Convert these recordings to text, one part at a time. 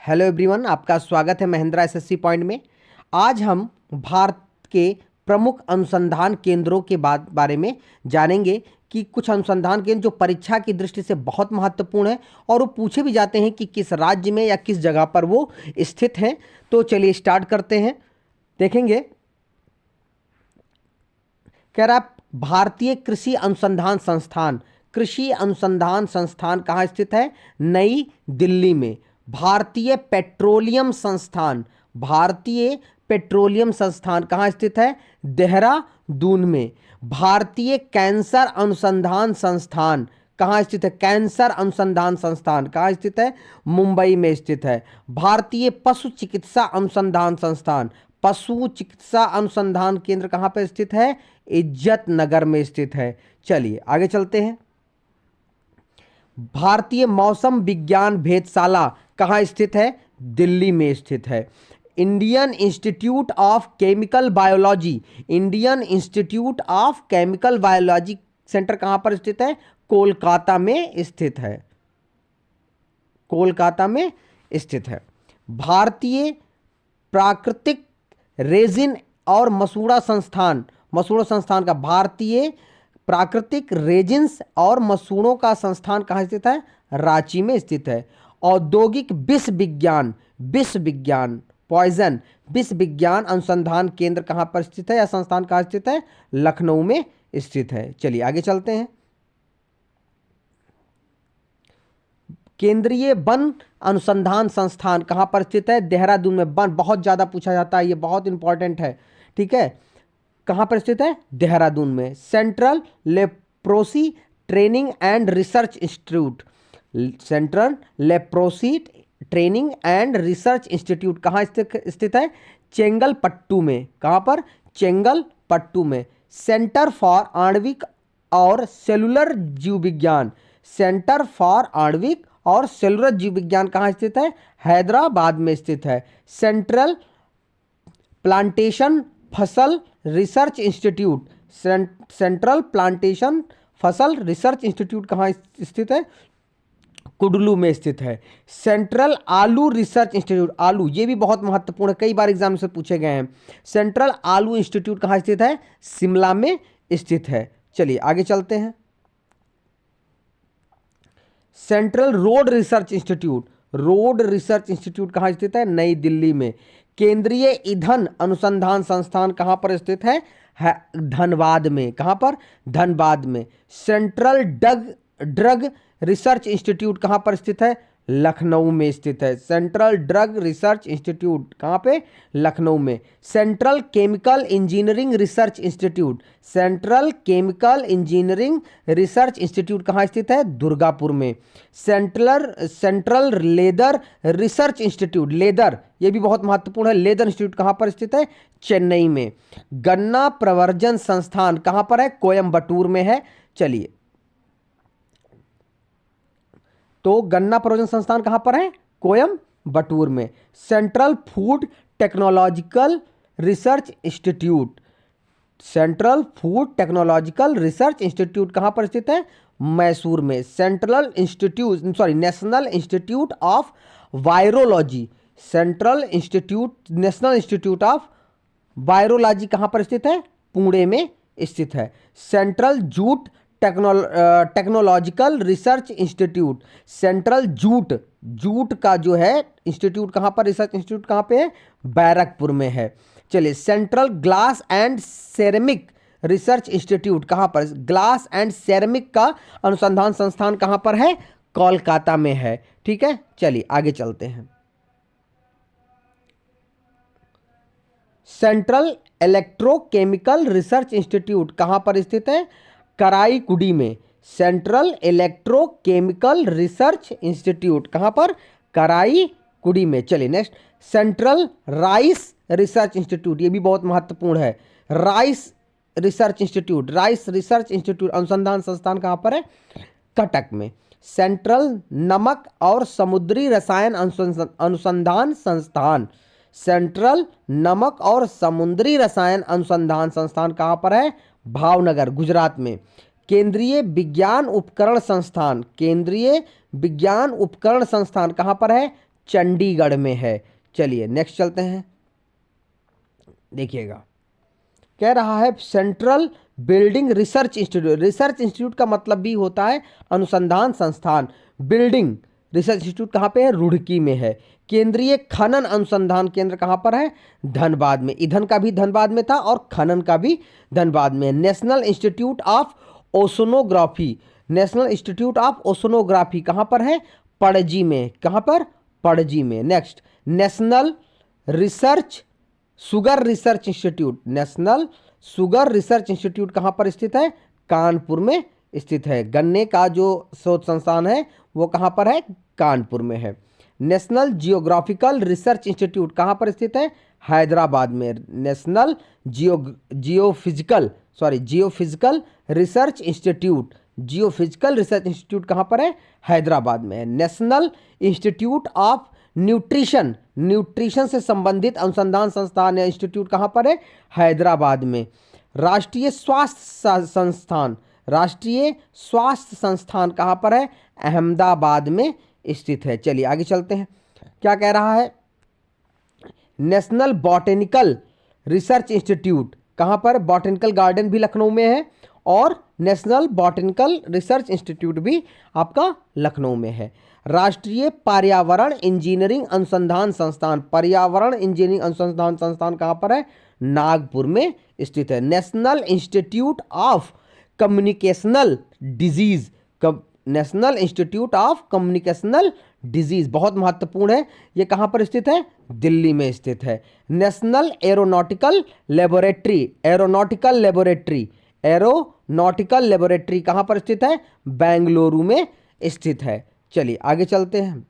Hello everyone, आपका स्वागत है महिंद्रा एसएससी पॉइंट में। आज हम भारत के प्रमुख अनुसंधान केंद्रों के बारे में जानेंगे कि कुछ अनुसंधान केंद्र जो परीक्षा की दृष्टि से बहुत महत्वपूर्ण है और वो पूछे भी जाते हैं कि किस राज्य में या किस जगह पर वो स्थित हैं। तो चलिए स्टार्ट करते हैं। देखेंगे, कह रहा भारतीय कृषि अनुसंधान संस्थान। कृषि अनुसंधान संस्थान कहाँ स्थित है? नई दिल्ली में। भारतीय पेट्रोलियम संस्थान। भारतीय पेट्रोलियम संस्थान कहाँ स्थित है? देहरादून में। भारतीय कैंसर अनुसंधान संस्थान कहाँ स्थित है? कैंसर अनुसंधान संस्थान कहाँ स्थित है? मुंबई में स्थित है। भारतीय पशु चिकित्सा अनुसंधान संस्थान, पशु चिकित्सा अनुसंधान केंद्र कहाँ पर स्थित है? इज्जत नगर में स्थित है। चलिए आगे चलते हैं। भारतीय मौसम विज्ञान भेदशाला कहाँ स्थित है? दिल्ली में स्थित है। Indian institute of chemical biology, Indian institute of chemical biology centre कहाँ पर स्थित है? कोलकाता में स्थित है। कोलकाता में स्थित है। भारतीय प्राकृतिक रेजिन और मसूड़ा संस्थान, मसूड़ों संस्थान का, भारतीय प्राकृतिक रेजिन्स और मसूड़ों का संस्थान कहाँ स्थित है? रांची में स्थित है। औद्योगिक विष विज्ञान पॉइजन विष विज्ञान अनुसंधान केंद्र कहाँ पर स्थित है या संस्थान कहाँ स्थित है? लखनऊ में स्थित है। चलिए आगे चलते हैं। केंद्रीय वन अनुसंधान संस्थान कहाँ पर स्थित है? देहरादून में। वन बहुत ज़्यादा पूछा जाता है, ये बहुत इंपॉर्टेंट है, ठीक है। कहाँ पर स्थित है? देहरादून में। Central leprosy training and research institute, central leprosy training and research institute कहाँ स्थित है? चेंगलपट्टू में। कहाँ पर? चेंगलपट्टू में। सेंटर फॉर आणविक और सेलुलर जीव विज्ञान, सेंटर फॉर आणविक और सेलुलर जीव विज्ञान कहाँ स्थित है? हैदराबाद में स्थित है। सेंट्रल प्लांटेशन फसल रिसर्च इंस्टीट्यूट, सेंट्रल प्लांटेशन फसल रिसर्च इंस्टीट्यूट कहाँ स्थित है? कुडलू में स्थित है। सेंट्रल आलू रिसर्च इंस्टीट्यूट, आलू ये भी बहुत महत्वपूर्ण है, कई बार एग्जाम से पूछे गए हैं। सेंट्रल आलू इंस्टीट्यूट कहाँ स्थित है? शिमला में स्थित है। चलिए आगे चलते हैं। Central road research institute, road research institute कहाँ स्थित है? नई दिल्ली में। केंद्रीय ईंधन अनुसंधान संस्थान कहाँ पर स्थित है? धनबाद में। कहाँ पर? धनबाद में। सेंट्रल ड्रग रिसर्च इंस्टीट्यूट कहाँ पर स्थित है? लखनऊ में स्थित है। सेंट्रल ड्रग रिसर्च इंस्टीट्यूट कहाँ पे? लखनऊ में। Central chemical engineering research institute, central chemical engineering research institute कहाँ स्थित है? दुर्गापुर में। Central leather research institute, leather ये भी बहुत महत्वपूर्ण है, लेदर इंस्टीट्यूट कहाँ पर स्थित है? चेन्नई में। गन्ना प्रवर्जन संस्थान कहाँ पर है? कोयम्बटूर में है। चलिए, तो गन्ना प्रवर्जन संस्थान कहाँ पर है? कोयम्बटूर में। Central food technological research institute, central food technological research institute कहाँ पर स्थित है? मैसूर में। National institute of virology, national institute of virology कहाँ पर स्थित है? पुणे में स्थित है। Central jute technological research institute, central jute का जो है इंस्टीट्यूट कहाँ पर, रिसर्च इंस्टीट्यूट कहाँ पे है? बैरकपुर में है। चलिए, central glass and ceramic research institute कहाँ पर? ग्लास एंड सेरेमिक का अनुसंधान संस्थान कहाँ पर है? कोलकाता में है। ठीक है, चलिए आगे चलते हैं। सेंट्रल इलेक्ट्रोकेमिकल रिसर्च इंस्टीट्यूट कहाँ पर स्थित है? कराईकुडी में। सेंट्रल इलेक्ट्रोकेमिकल रिसर्च इंस्टीट्यूट कहाँ पर? कराईकुडी में। चलिए next, central rice research institute, ये भी बहुत महत्वपूर्ण है। राइस रिसर्च इंस्टीट्यूट अनुसंधान संस्थान कहाँ पर है? कटक में। सेंट्रल नमक और समुद्री रसायन अनुसंधान संस्थान, सेंट्रल नमक और समुद्री रसायन अनुसंधान संस्थान कहाँ पर है? भावनगर, गुजरात में। केंद्रीय विज्ञान उपकरण संस्थान, केंद्रीय विज्ञान उपकरण संस्थान कहाँ पर है? चंडीगढ़ में है। चलिए नेक्स्ट चलते हैं, देखिएगा कह रहा है central building research institute. Research institute का मतलब भी होता है अनुसंधान संस्थान। बिल्डिंग रिसर्च इंस्टीट्यूट कहाँ पे है? रुड़की में है। केंद्रीय खनन अनुसंधान केंद्र कहाँ पर है? धनबाद में। ईंधन का भी धनबाद में था और खनन का भी धनबाद में। National institute of oceanography, national institute of oceanography कहाँ पर है? पणजी में। कहाँ पर? पणजी में। Next, national research sugar research institute, national sugar research institute कहाँ पर स्थित है? कानपुर में स्थित है। गन्ने का जो शोध संस्थान है वो कहाँ पर है? कानपुर में है। नेशनल जियोग्राफिकल रिसर्च इंस्टीट्यूट कहाँ पर स्थित है? हैदराबाद में। National geophysical research institute, geophysical research institute कहाँ पर है? हैदराबाद में है। National institute of nutrition, nutrition से संबंधित अनुसंधान संस्थान या इंस्टीट्यूट कहाँ पर है? हैदराबाद में। राष्ट्रीय स्वास्थ्य संस्थान, राष्ट्रीय स्वास्थ्य संस्थान कहाँ पर है? अहमदाबाद में स्थित है। चलिए आगे चलते हैं, क्या कह रहा है? नेशनल बॉटेनिकल रिसर्च इंस्टीट्यूट कहाँ पर? बॉटेनिकल गार्डन भी लखनऊ में है और नेशनल बॉटेनिकल रिसर्च इंस्टीट्यूट भी आपका लखनऊ में है। राष्ट्रीय पर्यावरण इंजीनियरिंग अनुसंधान संस्थान, पर्यावरण इंजीनियरिंग अनुसंधान संस्थान कहाँ पर है? नागपुर में स्थित है। National institute of communicational disease, national institute of communicational disease बहुत महत्वपूर्ण है, ये कहाँ पर स्थित है? दिल्ली में स्थित है। National aeronautical laboratory, aeronautical laboratory, aeronautical laboratory कहाँ पर स्थित है? बेंगलुरु में स्थित है। चलिए आगे चलते हैं।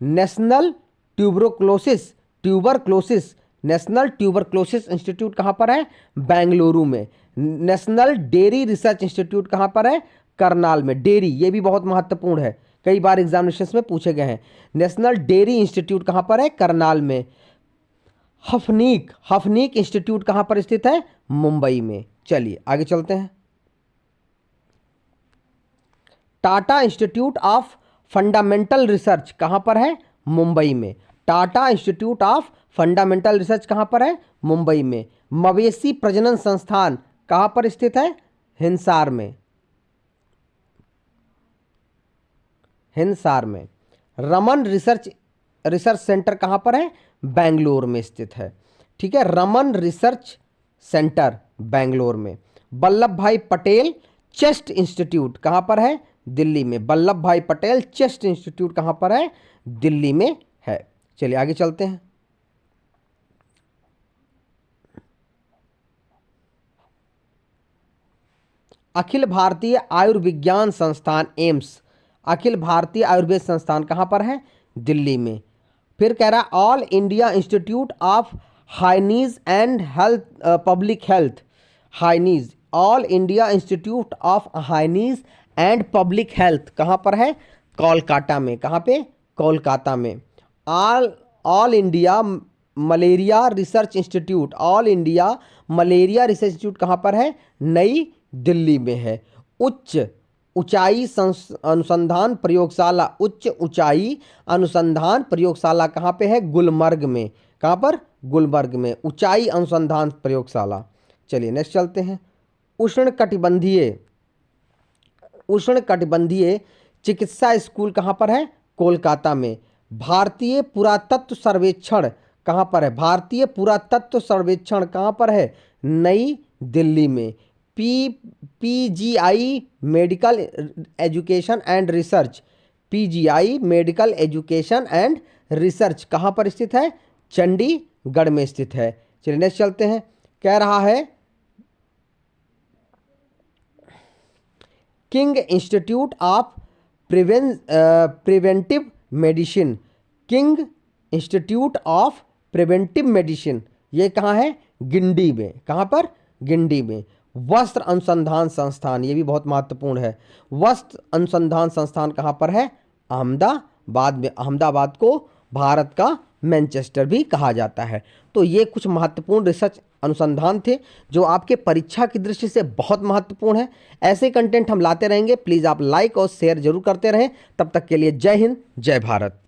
National tuberculosis, national tuberculosis institute कहाँ पर है? बेंगलुरु में। नेशनल डेयरी रिसर्च इंस्टीट्यूट कहाँ पर है? करनाल में। डेयरी ये भी बहुत महत्वपूर्ण है, कई बार एग्जामिनेशन में पूछे गए हैं। नेशनल डेयरी इंस्टीट्यूट कहाँ पर है? करनाल में। हफनीक इंस्टीट्यूट कहाँ पर स्थित है? मुंबई में। चलिए आगे चलते हैं। Tata institute of fundamental research कहाँ पर है? मुंबई में। Tata institute of fundamental research कहाँ पर है? मुंबई में। मवेशी प्रजनन संस्थान कहाँ पर स्थित है? हिसार में, हिसार में। रमन रिसर्च सेंटर कहाँ पर है? बेंगलोर में स्थित है। ठीक है, रमन रिसर्च सेंटर बेंगलोर में। वल्लभ भाई पटेल चेस्ट इंस्टीट्यूट कहाँ पर है? दिल्ली में। वल्लभ भाई पटेल चेस्ट इंस्टीट्यूट कहाँ पर है? दिल्ली में है। चलिए आगे चलते हैं। अखिल भारतीय आयुर्विज्ञान संस्थान एम्स, अखिल भारतीय आयुर्वेद संस्थान कहाँ पर है? दिल्ली में। फिर कह रहा है all India institute of हाइनीज and health public health, हाइनीज, all India institute of हाइनीज and public health कहाँ पर है? कोलकाता में। कहाँ पे? कोलकाता में। All India malaria research institute, all India malaria research institute कहाँ पर है? नई दिल्ली में है। उच्च ऊंचाई अनुसंधान प्रयोगशाला, उच्च ऊंचाई अनुसंधान प्रयोगशाला कहाँ पे है? गुलमर्ग में। कहाँ पर? गुलमर्ग में ऊंचाई अनुसंधान प्रयोगशाला। चलिए नेक्स्ट चलते हैं। उष्णकटिबंधीय चिकित्सा स्कूल कहाँ पर है? कोलकाता में। भारतीय पुरातत्व सर्वेक्षण कहाँ पर है? भारतीय पुरातत्व सर्वेक्षण कहाँ पर है? नई दिल्ली में। PGI medical education and research, PGI medical education and research कहाँ पर स्थित है? चंडीगढ़ में स्थित है। चलिए नेक्स्ट चलते हैं। कह रहा है king institute of preventive medicine, king institute of preventive medicine ये कहाँ है? गिंडी में। कहाँ पर? गिंडी में। वस्त्र अनुसंधान संस्थान ये भी बहुत महत्वपूर्ण है। वस्त्र अनुसंधान संस्थान कहाँ पर है? अहमदाबाद में। अहमदाबाद को भारत का मैनचेस्टर भी कहा जाता है। तो ये कुछ महत्वपूर्ण रिसर्च अनुसंधान थे जो आपके परीक्षा की दृष्टि से बहुत महत्वपूर्ण है। ऐसे कंटेंट हम लाते रहेंगे। प्लीज़ आप लाइक और शेयर जरूर करते रहें। तब तक के लिए जय हिंद, जय भारत।